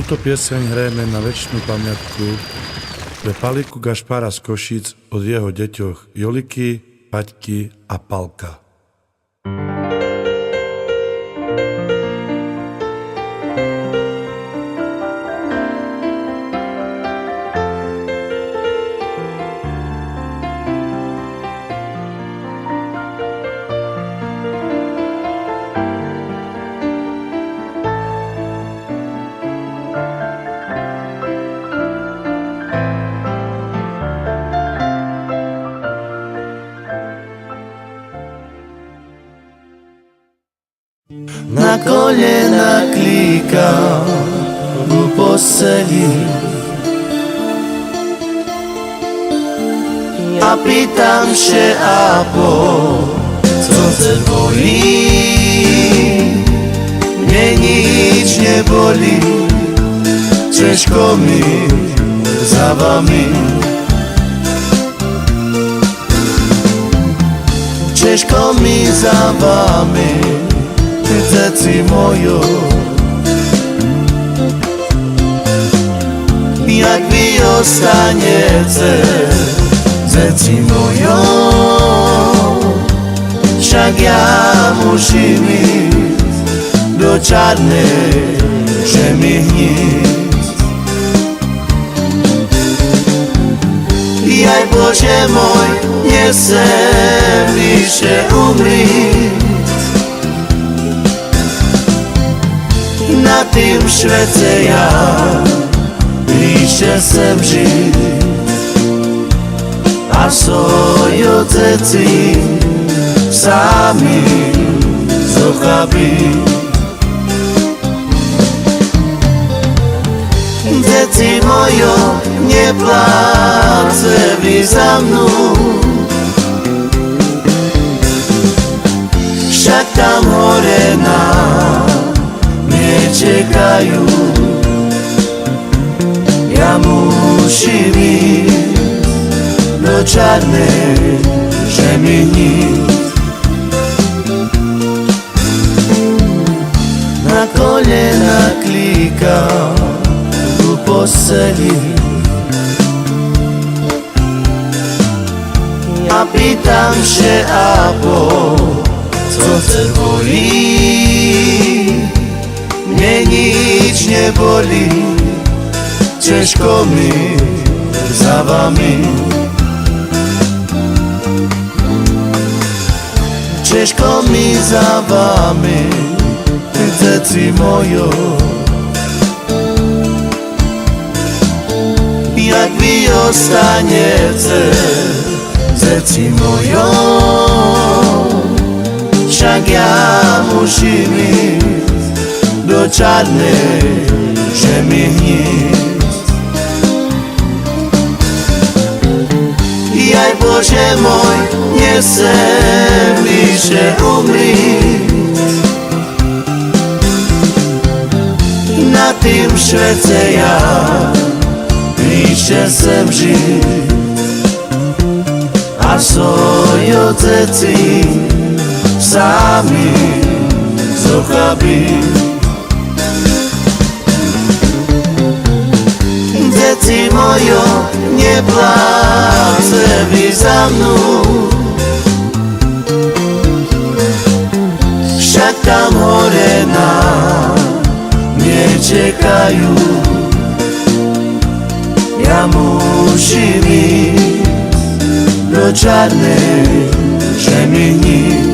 Túto pieseň hrajeme na večnú pamiatku pre Paliku Gašpara z Košíc od jeho deťoch Joliky, Paťky a Palka. Na kolena klikam u posteli a pýtam się, a co te boli? Mnie nic nie boli, ciężko mi za wami, ciężko mi za wami, dzieci mojo. Jak wy ostaniecie, dzieci mojo, však ja musím ísť do čarnej žemihníc. Jaj Bože môj, nesem vyše umrieť na tým svete, ja bližšie sem žiť a svoje deti sami zochabiť. Deti mojo, nepláce vy za mnou, však tam hore čekajú. Ja musím ísť do čarnej žemihníc. Na kolena klikam u posteli a pýtam się, a co te boli? Mnie nic nie boli, ciężko mi za wami, ciężko mi za wami, dzieci mojo. Jak wy ostaniecie, dzieci mojo, však ja musím ísť do čarnej žemihníc. Jaj Bože môj, nesem vyše umrieť na tým svete, ja bližšie sem žiť a svoje deti sami zochabiť. Deti mojo, nepláce vy za mnou, však tam hore mne čekajú. Ja musím ísť do čarnej žemihníc.